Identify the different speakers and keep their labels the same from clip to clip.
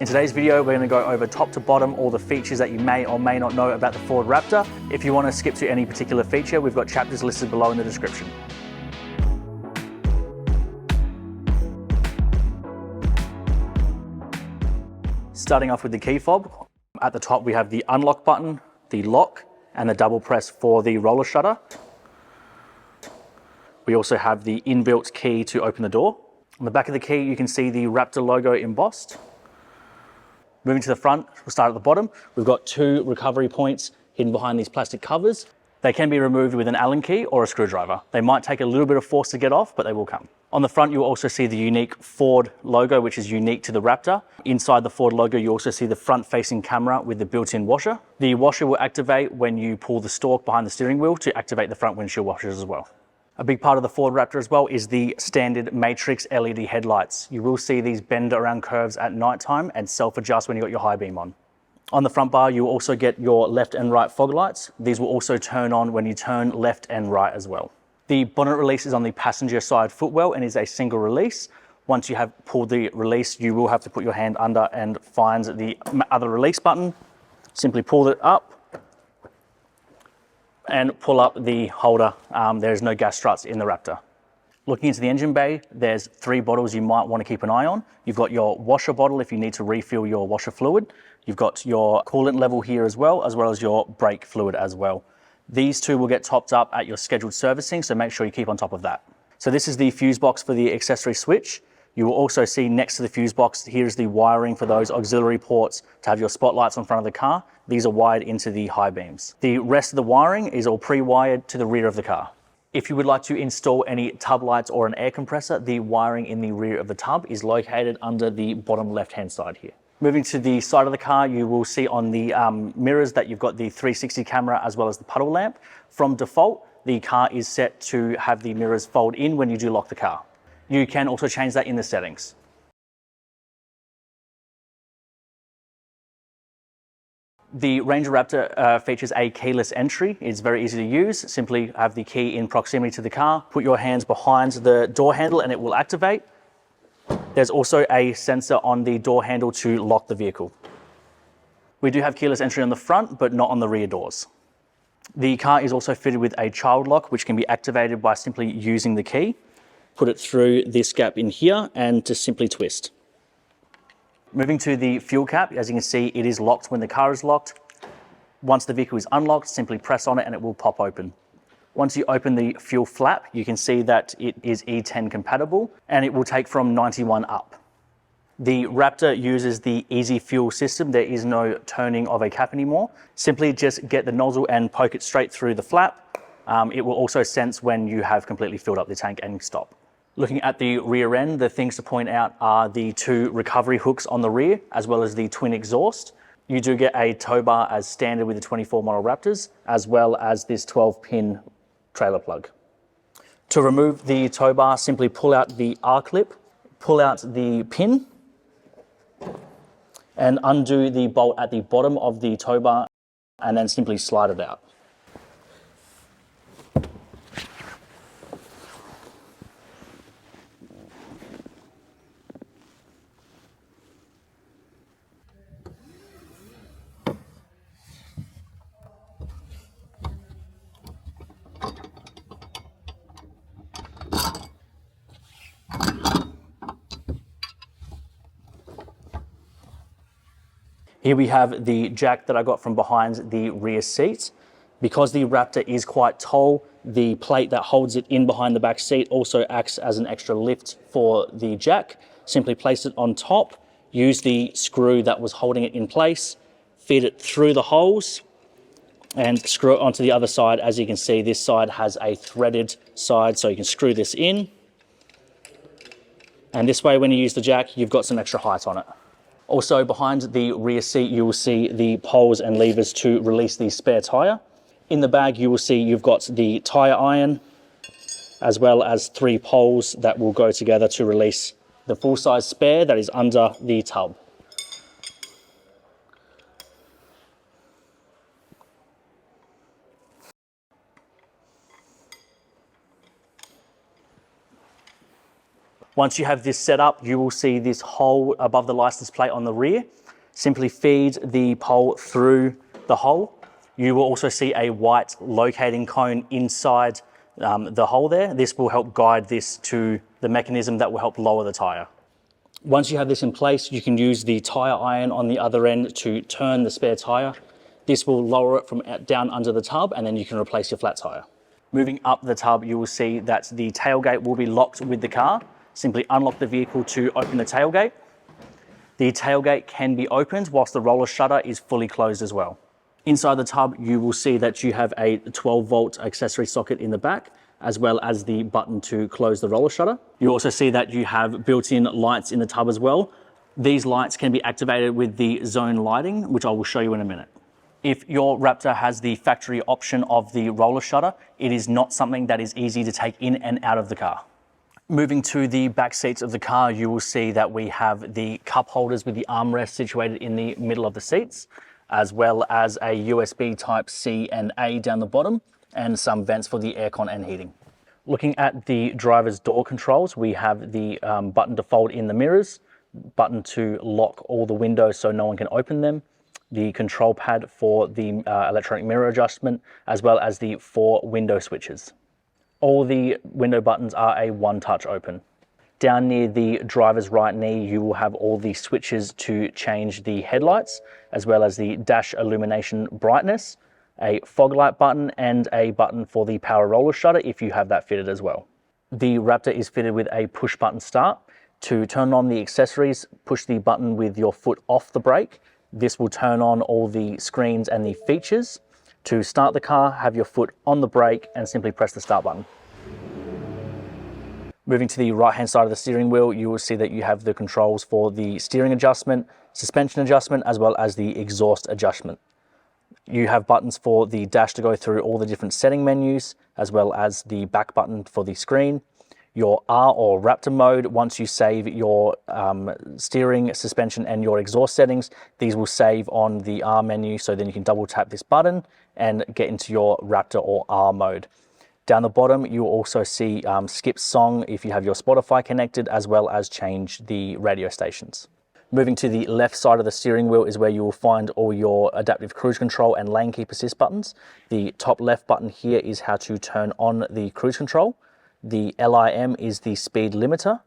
Speaker 1: In today's video, we're going to go over top to bottom all the features that you may or may not know about the Ford Raptor. If you want to skip to any particular feature, we've got chapters listed below in the description. Starting off with the key fob, at the top we have the unlock button, the lock, and the double press for the roller shutter. We also have the inbuilt key to open the door. On the back of the key, you can see the Raptor logo embossed. Moving to the front, we'll start at the bottom. We've got two recovery points hidden behind these plastic covers. They can be removed with an Allen key or a screwdriver. They might take a little bit of force to get off, but they will come. On the front, you'll also see the unique Ford logo, which is unique to the Raptor. Inside the Ford logo, you also see the front-facing camera with the built-in washer. The washer will activate when you pull the stalk behind the steering wheel to activate the front windshield washers as well. A big part of the Ford Raptor as well is the standard matrix LED headlights. You will see these bend around curves at nighttime and self-adjust when you've got your high beam on. On the front bar, you will also get your left and right fog lights. These will also turn on when you turn left and right as well. The bonnet release is on the passenger side footwell and is a single release. Once you have pulled the release, you will have to put your hand under and find the other release button. Simply pull it up and pull up the holder. There's no gas struts in the Raptor. Looking into the engine bay, there's three bottles you might want to keep an eye on. You've got your washer bottle if you need to refill your washer fluid. You've got your coolant level here as well as your brake fluid as well. These two will get topped up at your scheduled servicing, so make sure you keep on top of that. So this is the fuse box for the accessory switch. You will also see next to the fuse box, here's the wiring for those auxiliary ports to have your spotlights on front of the car. These are wired into the high beams. The rest of the wiring is all pre-wired to the rear of the car. If you would like to install any tub lights or an air compressor, the wiring in the rear of the tub is located under the bottom left-hand side here. Moving to the side of the car, you will see on the mirrors that you've got the 360 camera as well as the puddle lamp. From default, the car is set to have the mirrors fold in when you do lock the car. You can also change that in the settings. The Ranger Raptor features a keyless entry. It's very easy to use. Simply have the key in proximity to the car, put your hands behind the door handle and it will activate. There's also a sensor on the door handle to lock the vehicle. We do have keyless entry on the front, but not on the rear doors. The car is also fitted with a child lock, which can be activated by simply using the key. Put it through this gap in here and just simply twist. Moving to the fuel cap, as you can see, it is locked when the car is locked. Once the vehicle is unlocked, simply press on it and it will pop open. Once you open the fuel flap, you can see that it is E10 compatible and it will take from 91 up. The Raptor uses the easy fuel system. There is no turning of a cap anymore. Simply just get the nozzle and poke it straight through the flap. It will also sense when you have completely filled up the tank and stop. Looking at the rear end, the things to point out are the two recovery hooks on the rear, as well as the twin exhaust. You do get a tow bar as standard with the 24 model Raptors, as well as this 12-pin trailer plug. To remove the tow bar, simply pull out the R-clip, pull out the pin, and undo the bolt at the bottom of the tow bar, and then simply slide it out. Here we have the jack that I got from behind the rear seat. Because the Raptor is quite tall, the plate that holds it in behind the back seat also acts as an extra lift for the jack. Simply place it on top, use the screw that was holding it in place, feed it through the holes, and screw it onto the other side. As you can see, this side has a threaded side, so you can screw this in. And this way, when you use the jack, you've got some extra height on it. Also, behind the rear seat, you will see the poles and levers to release the spare tyre. In the bag, you will see you've got the tyre iron, as well as 3 poles that will go together to release the full-size spare that is under the tub. Once you have this set up, you will see this hole above the license plate on the rear. Simply feed the pole through the hole. You will also see a white locating cone inside the hole there. This will help guide this to the mechanism that will help lower the tyre. Once you have this in place, you can use the tyre iron on the other end to turn the spare tyre. This will lower it from down under the tub, and then you can replace your flat tyre. Moving up the tub, you will see that the tailgate will be locked with the car. Simply unlock the vehicle to open the tailgate. The tailgate can be opened whilst the roller shutter is fully closed as well. Inside the tub, you will see that you have a 12-volt accessory socket in the back, as well as the button to close the roller shutter. You also see that you have built-in lights in the tub as well. These lights can be activated with the zone lighting, which I will show you in a minute. If your Raptor has the factory option of the roller shutter, it is not something that is easy to take in and out of the car. Moving to the back seats of the car, you will see that we have the cup holders with the armrest situated in the middle of the seats, as well as a USB Type-C and A down the bottom, and some vents for the aircon and heating. Looking at the driver's door controls, we have the button to fold in the mirrors, button to lock all the windows so no one can open them, the control pad for the electronic mirror adjustment, as well as the 4 window switches. All the window buttons are a one-touch open. Down near the driver's right knee, you will have all the switches to change the headlights, as well as the dash illumination brightness, a fog light button, and a button for the power roller shutter if you have that fitted as well. The Raptor is fitted with a push button start. To turn on the accessories, push the button with your foot off the brake. This will turn on all the screens and the features. To start the car, have your foot on the brake and simply press the start button. Moving to the right-hand side of the steering wheel, you will see that you have the controls for the steering adjustment, suspension adjustment, as well as the exhaust adjustment. You have buttons for the dash to go through all the different setting menus, as well as the back button for the screen. Your R or Raptor mode, once you save your steering, suspension, and your exhaust settings, these will save on the R menu, so then you can double tap this button and get into your Raptor or R mode. Down the bottom, you will also see skip song if you have your Spotify connected, as well as change the radio stations. Moving to the left side of the steering wheel is where you will find all your adaptive cruise control and lane keep assist buttons. The top left button here is how to turn on the cruise control. The LIM is the speed limiter.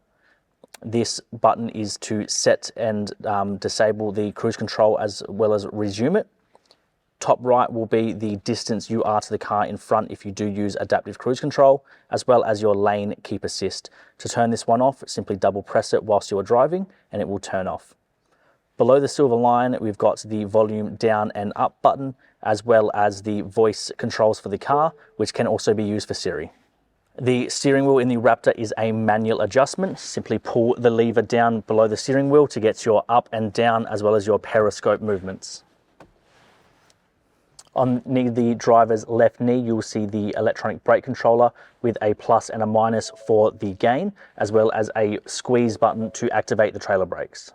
Speaker 1: This button is to set and disable the cruise control, as well as resume it. Top right will be the distance you are to the car in front if you do use adaptive cruise control, as well as your lane keep assist. To turn this one off, simply double press it whilst you are driving and it will turn off. Below the silver line, we've got the volume down and up button, as well as the voice controls for the car, which can also be used for Siri. The steering wheel in the Raptor is a manual adjustment. Simply pull the lever down below the steering wheel to get your up and down, as well as your periscope movements. On the driver's left knee, you will see the electronic brake controller with a plus and a minus for the gain, as well as a squeeze button to activate the trailer brakes.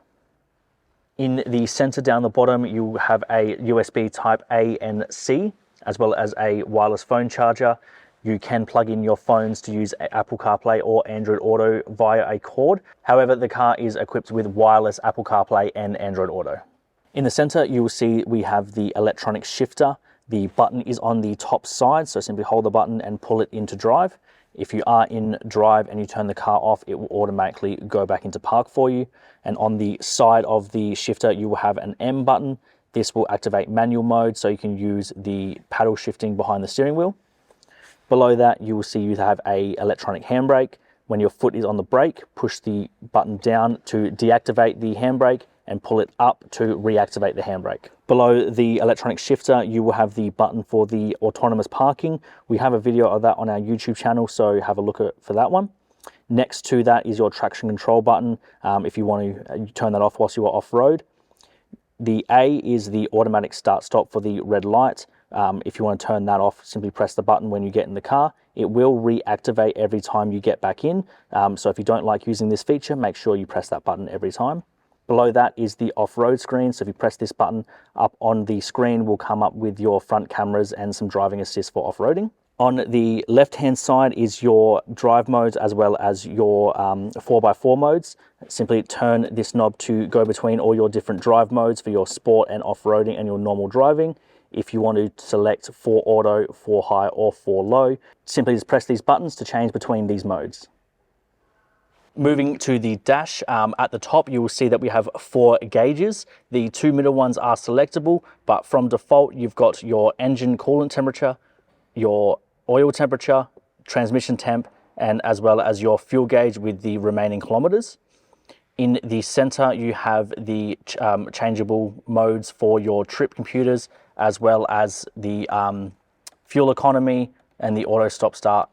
Speaker 1: In the center down the bottom, you have a USB Type A and C, as well as a wireless phone charger. You can plug in your phones to use Apple CarPlay or Android Auto via a cord. However, the car is equipped with wireless Apple CarPlay and Android Auto. In the center, you will see we have the electronic shifter. The button is on the top side, so simply hold the button and pull it into drive. If you are in drive and you turn the car off, it will automatically go back into park for you. And on the side of the shifter, you will have an M button. This will activate manual mode, so you can use the paddle shifting behind the steering wheel. Below that, you will see you have a electronic handbrake. When your foot is on the brake, push the button down to deactivate the handbrake and pull it up to reactivate the handbrake. Below the electronic shifter, you will have the button for the autonomous parking. We have a video of that on our YouTube channel, so have a look for that one. Next to that is your traction control button, if you want to turn that off whilst you are off-road. The A is the automatic start-stop for the red light. If you want to turn that off, simply press the button when you get in the car. It will reactivate every time you get back in. So if you don't like using this feature, make sure you press that button every time. Below that is the off-road screen. So if you press this button, up on the screen will come up with your front cameras and some driving assist for off-roading. On the left-hand side is your drive modes as well as your 4x4 modes. Simply turn this knob to go between all your different drive modes for your sport and off-roading and your normal driving. If you want to select 4 auto, 4 high or 4 low, simply just press these buttons to change between these modes. Moving to the dash, at the top you will see that we have 4 gauges. The 2 middle ones are selectable, but from default you've got your engine coolant temperature, your oil temperature, transmission temp, and as well as your fuel gauge with the remaining kilometers. In the center, you have the changeable modes for your trip computers, as well as the fuel economy and the auto stop start.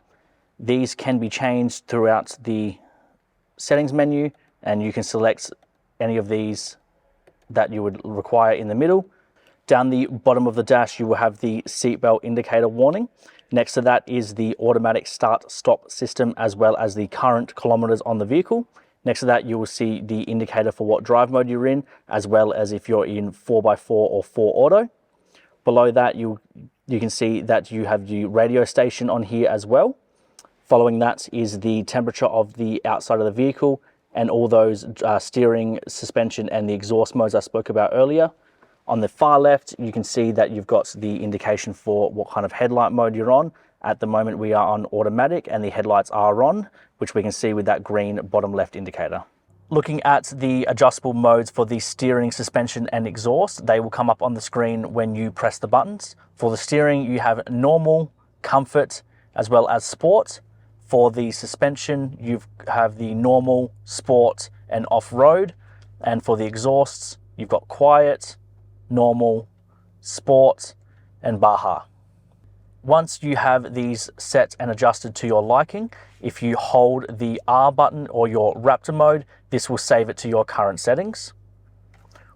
Speaker 1: These can be changed throughout the settings menu, and you can select any of these that you would require in the middle. Down the bottom of the dash, you will have the seatbelt indicator warning. Next to that is the automatic start-stop system, as well as the current kilometers on the vehicle. Next to that, you will see the indicator for what drive mode you're in, as well as if you're in 4x4 or 4 auto. Below that, you can see that you have the radio station on here as well. Following that is the temperature of the outside of the vehicle and all those steering, suspension, and the exhaust modes I spoke about earlier. On the far left, you can see that you've got the indication for what kind of headlight mode you're on. At the moment, we are on automatic and the headlights are on, which we can see with that green bottom left indicator. Looking at the adjustable modes for the steering, suspension, and exhaust, they will come up on the screen when you press the buttons. For the steering, you have normal, comfort, as well as sport. For the suspension, you have the normal, sport, and off-road. And for the exhausts, you've got quiet, normal, sport, and Baja. Once you have these set and adjusted to your liking, if you hold the R button or your Raptor mode, this will save it to your current settings.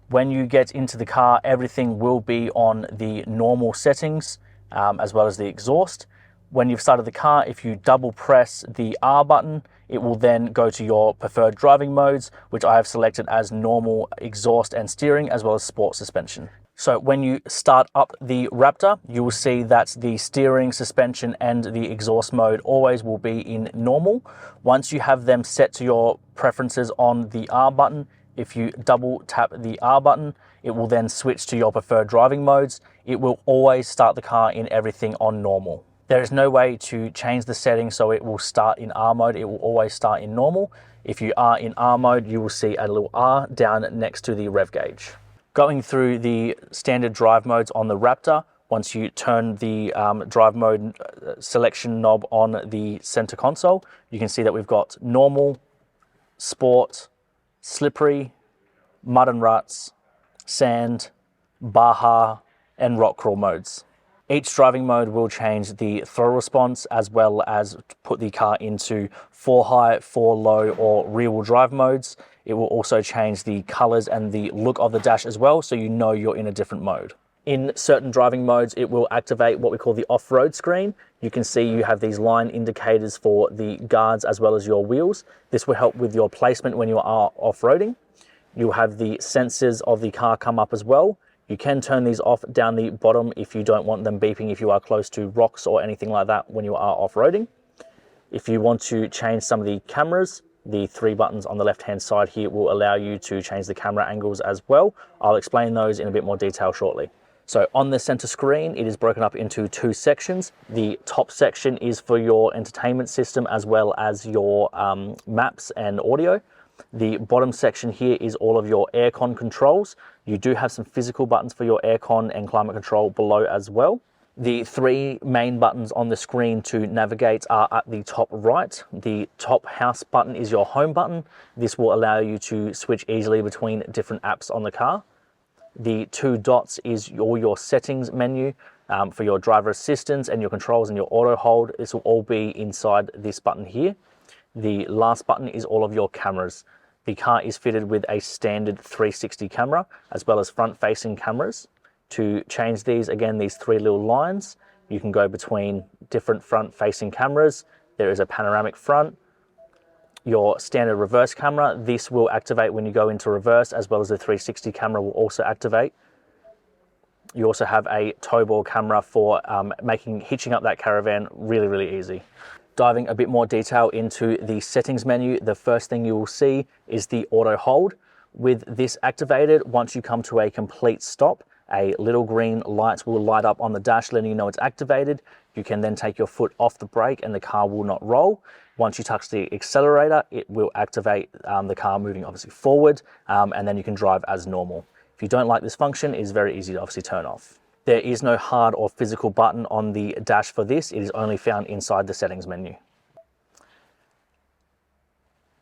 Speaker 1: When you get into the car, everything will be on the normal settings, as well as the exhaust. When you've started the car, if you double press the R button, it will then go to your preferred driving modes, which I have selected as normal, exhaust, and steering, as well as sport suspension. So when you start up the Raptor, you will see that the steering, suspension, and the exhaust mode always will be in normal. Once you have them set to your preferences on the R button, if you double tap the R button, it will then switch to your preferred driving modes. It will always start the car in everything on normal. There is no way to change the settings so it will start in R mode. It will always start in normal. If you are in R mode, you will see a little R down next to the rev gauge. Going through the standard drive modes on the Raptor, once you turn the drive mode selection knob on the center console, you can see that we've got normal, sport, slippery, mud and ruts, sand, Baja, and rock crawl modes. Each driving mode will change the throttle response, as well as put the car into 4 high, 4 low, or rear-wheel drive modes. It will also change the colors and the look of the dash as well, so you know you're in a different mode. In certain driving modes, it will activate what we call the off-road screen. You can see you have these line indicators for the guards as well as your wheels. This will help with your placement when you are off-roading. You'll have the sensors of the car come up as well. You can turn these off down the bottom if you don't want them beeping if you are close to rocks or anything like that when you are off-roading. If you want to change some of the cameras, the 3 buttons on the left-hand side here will allow you to change the camera angles as well. I'll explain those in a bit more detail shortly. So on the center screen, it is broken up into 2 sections. The top section is for your entertainment system as well as your maps and audio. The bottom section here is all of your aircon controls. You do have some physical buttons for your aircon and climate control below as well. The 3 main buttons on the screen to navigate are at the top right. The top house button is your home button. This will allow you to switch easily between different apps on the car. The 2 dots is all your settings menu for your driver assistance and your controls and your auto hold. This will all be inside this button here. The last button is all of your cameras. The car is fitted with a standard 360 camera as well as front-facing cameras. To change these, again, these 3 little lines, you can go between different front-facing cameras. There is a panoramic front, your standard reverse camera. This will activate when you go into reverse, as well as the 360 camera will also activate. You also have a tow ball camera for making hitching up that caravan really, really easy. Diving a bit more detail into the settings menu, the first thing you will see is the auto hold. With this activated, once you come to a complete stop, a little green light will light up on the dash letting you know it's activated. You can then take your foot off the brake and the car will not roll. Once you touch the accelerator, it will activate the car moving obviously forward, and then you can drive as normal. If you don't like this function, it is very easy to obviously turn off. There is no hard or physical button on the dash for this. It is only found inside the settings menu.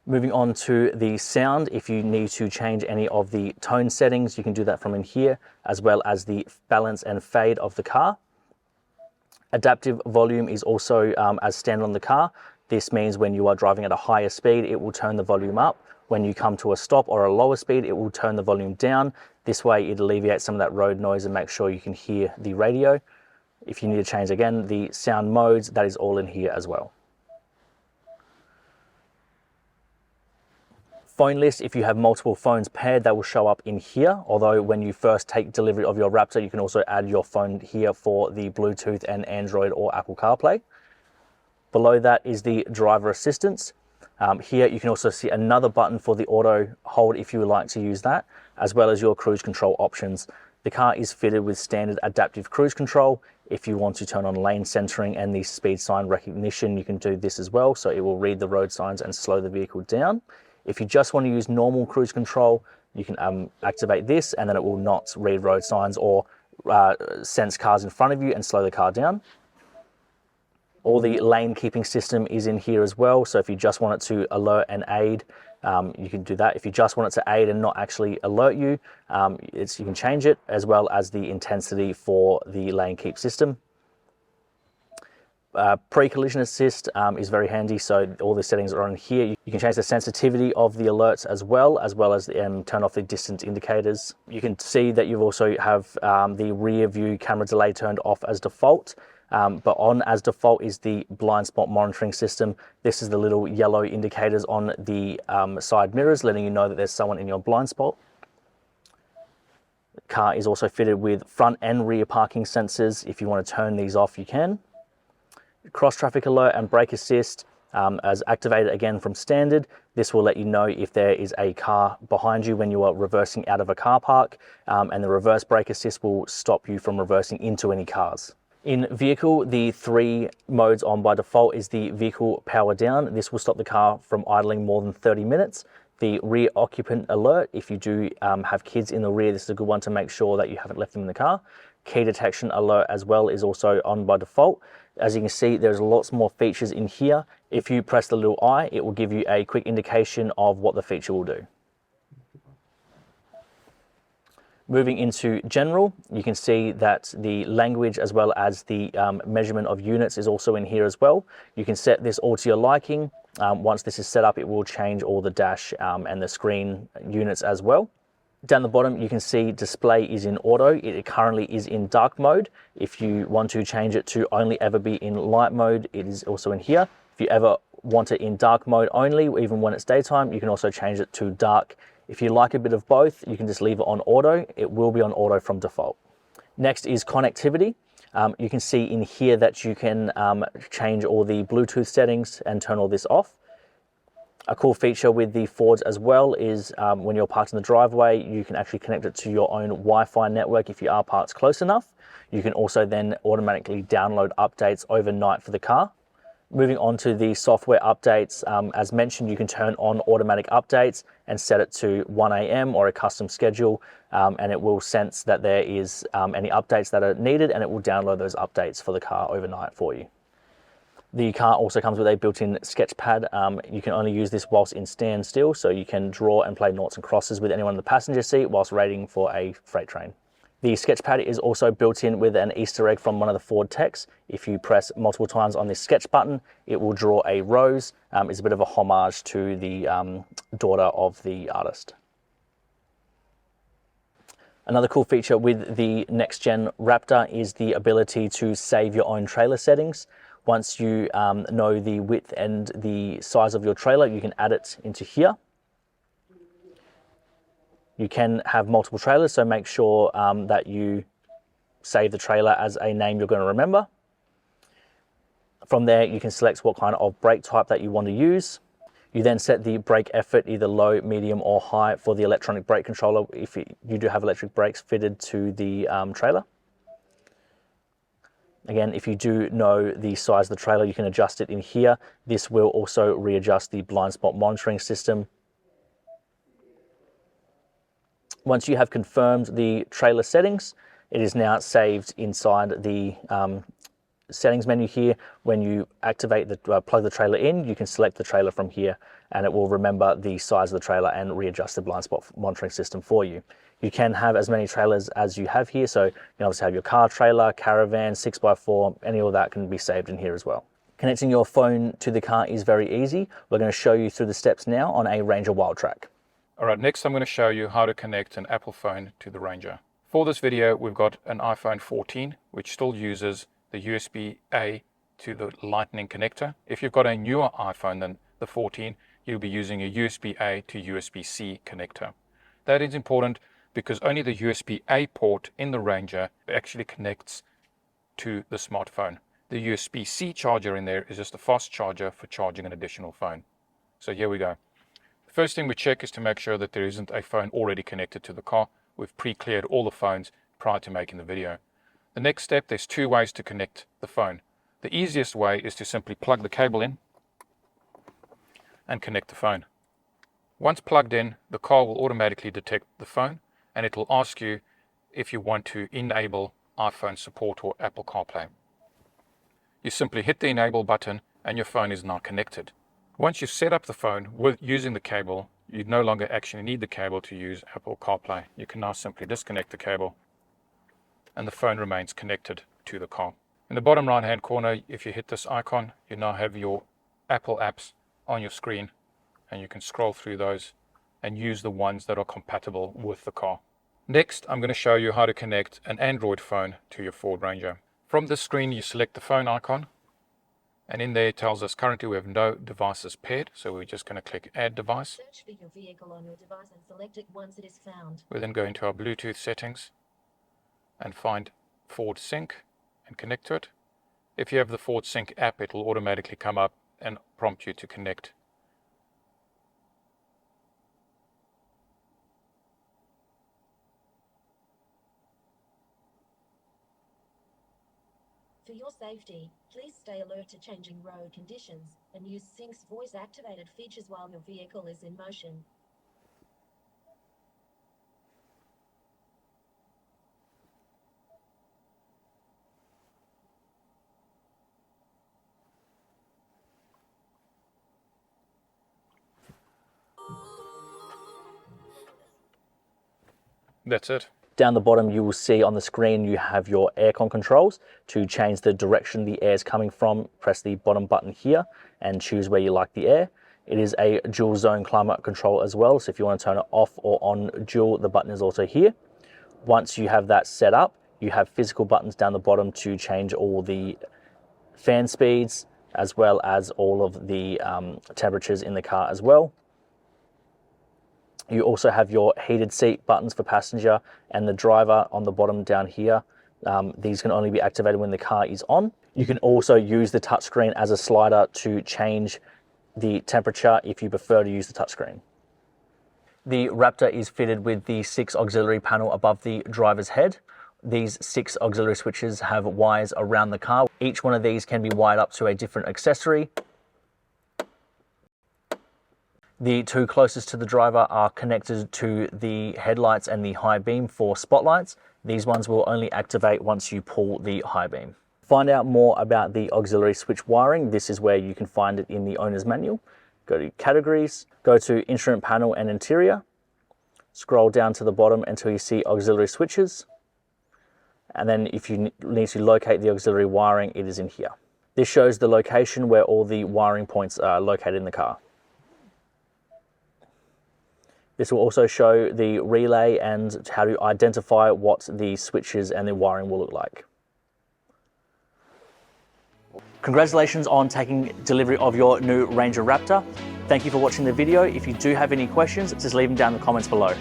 Speaker 1: Moving on to the sound, if you need to change any of the tone settings, you can do that from in here, as well as the balance and fade of the car. Adaptive volume is also as standard on the car. This means when you are driving at a higher speed, it will turn the volume up. When you come to a stop or a lower speed, it will turn the volume down. This way it alleviates some of that road noise and make sure you can hear the radio. If you need to change again the sound modes, that is all in here as well. Phone list, if you have multiple phones paired, that will show up in here. Although when you first take delivery of your Raptor, you can also add your phone here for the Bluetooth and Android or Apple CarPlay. Below that is the driver assistance. Here you can also see another button for the auto hold if you would like to use that, as well as your cruise control options. The car is fitted with standard adaptive cruise control. If you want to turn on lane centering and the speed sign recognition, you can do this as well. So it will read the road signs and slow the vehicle down. If you just want to use normal cruise control, you can activate this and then it will not read road signs or sense cars in front of you and slow the car down. All the lane keeping system is in here as well. So if you just want it to alert and aid, you can do that. If you just want it to aid and not actually alert you, you can change it, as well as the intensity for the lane keep system. Pre-collision assist is very handy, so all the settings are on here. You can change the sensitivity of the alerts as well as turn off the distance indicators. You can see that you also have the rear view camera delay turned off as default, but on as default is the blind spot monitoring system. This is the little yellow indicators on the side mirrors letting you know that there's someone in your blind spot. The car is also fitted with front and rear parking sensors. If you want to turn these off, you can. Cross traffic alert and brake assist as activated again from standard. This will let you know if there is a car behind you when you are reversing out of a car park, and the reverse brake assist will stop you from reversing into any cars. In vehicle, the 3 modes on by default is the vehicle power down. This will stop the car from idling more than 30 minutes. The rear occupant alert, if you do have kids in the rear, this is a good one to make sure that you haven't left them in the car. Key detection alert as well is also on by default. As you can see, there's lots more features in here. If you press the little eye, it will give you a quick indication of what the feature will do. Moving into general, you can see that the language as well as the measurement of units is also in here as well. You can set this all to your liking. Once this is set up, it will change all the dash and the screen units as well. Down the bottom, you can see display is in auto. It currently is in dark mode. If you want to change it to only ever be in light mode, it is also in here. If you ever want it in dark mode only, even when it's daytime, you can also change it to dark. If you like a bit of both, you can just leave it on auto. It will be on auto from default. Next is connectivity. You can see in here that you can change all the Bluetooth settings and turn all this off. A cool feature with the Fords as well is when you're parked in the driveway, you can actually connect it to your own Wi-Fi network if you are parked close enough. You can also then automatically download updates overnight for the car. Moving on to the software updates, as mentioned, you can turn on automatic updates and set it to 1 AM or a custom schedule, and it will sense that there is any updates that are needed, and it will download those updates for the car overnight for you. The car also comes with a built-in sketch pad. You can only use this whilst in standstill, so you can draw and play noughts and crosses with anyone in the passenger seat whilst waiting for a freight train. The sketch pad is also built in with an Easter egg from one of the Ford techs. If you press multiple times on this sketch button, it will draw a rose. It's a bit of a homage to the daughter of the artist. Another cool feature with the next gen Raptor is the ability to save your own trailer settings. Once you know the width and the size of your trailer, you can add it into here. You can have multiple trailers, so make sure that you save the trailer as a name you're going to remember. From there, you can select what kind of brake type that you want to use. You then set the brake effort either low, medium or high for the electronic brake controller if you do have electric brakes fitted to the trailer. Again, if you do know the size of the trailer, you can adjust it in here. This will also readjust the blind spot monitoring system. Once you have confirmed the trailer settings, it is now saved inside the settings menu here. When you activate the plug the trailer in, you can select the trailer from here and it will remember the size of the trailer and readjust the blind spot monitoring system for you. You can have as many trailers as you have here, so you can obviously have your car trailer, caravan, 6x4, any of that can be saved in here as well. Connecting your phone to the car is very easy. We're going to show you through the steps now on a Ranger Wildtrak.
Speaker 2: All right, next I'm going to show you how to connect an Apple phone to the Ranger. For this video, we've got an iPhone 14, which still uses the USB-A to the Lightning connector. If you've got a newer iPhone than the 14, you'll be using a USB-A to USB-C connector. That is important because only the USB-A port in the Ranger actually connects to the smartphone. The USB-C charger in there is just a fast charger for charging an additional phone. So here we go. The first thing we check is to make sure that there isn't a phone already connected to the car. We've pre-cleared all the phones prior to making the video. The next step, there's two ways to connect the phone. The easiest way is to simply plug the cable in and connect the phone. Once plugged in, the car will automatically detect the phone and it will ask you if you want to enable iPhone support or Apple CarPlay. You simply hit the enable button and your phone is now connected. Once you've set up the phone with using the cable, you no longer actually need the cable to use Apple CarPlay. You can now simply disconnect the cable and the phone remains connected to the car. In the bottom right hand corner, if you hit this icon, you now have your Apple apps on your screen and you can scroll through those and use the ones that are compatible with the car. Next, I'm going to show you how to connect an Android phone to your Ford Ranger. From this screen, you select the phone icon and in there it tells us currently we have no devices paired, so we're just going to click add device.
Speaker 3: Search for your vehicle on your device and select it once it is found.
Speaker 2: We then go into our Bluetooth settings and find Ford Sync and connect to it. If you have the Ford Sync app, it will automatically come up and prompt you to connect.
Speaker 3: For your safety, please stay alert to changing road conditions and use Sync's voice-activated features while your vehicle is in motion.
Speaker 2: That's it.
Speaker 1: Down the bottom, you will see on the screen, you have your aircon controls. To change the direction the air is coming from, press the bottom button here and choose where you like the air. It is a dual zone climate control as well. So if you want to turn it off or on dual, the button is also here. Once you have that set up, you have physical buttons down the bottom to change all the fan speeds, as well as all of the temperatures in the car as well. You also have your heated seat buttons for passenger and the driver on the bottom down here. These can only be activated when the car is on. You can also use the touchscreen as a slider to change the temperature if you prefer to use the touchscreen. The Raptor is fitted with the 6 auxiliary panel above the driver's head. These 6 auxiliary switches have wires around the car. Each one of these can be wired up to a different accessory. The 2 closest to the driver are connected to the headlights and the high beam for spotlights. These ones will only activate once you pull the high beam. Find out more about the auxiliary switch wiring. This is where you can find it in the owner's manual. Go to categories, go to instrument panel and interior. Scroll down to the bottom until you see auxiliary switches. And then if you need to locate the auxiliary wiring, it is in here. This shows the location where all the wiring points are located in the car. This will also show the relay and how to identify what the switches and the wiring will look like. Congratulations on taking delivery of your new Ranger Raptor. Thank you for watching the video. If you do have any questions, just leave them down in the comments below.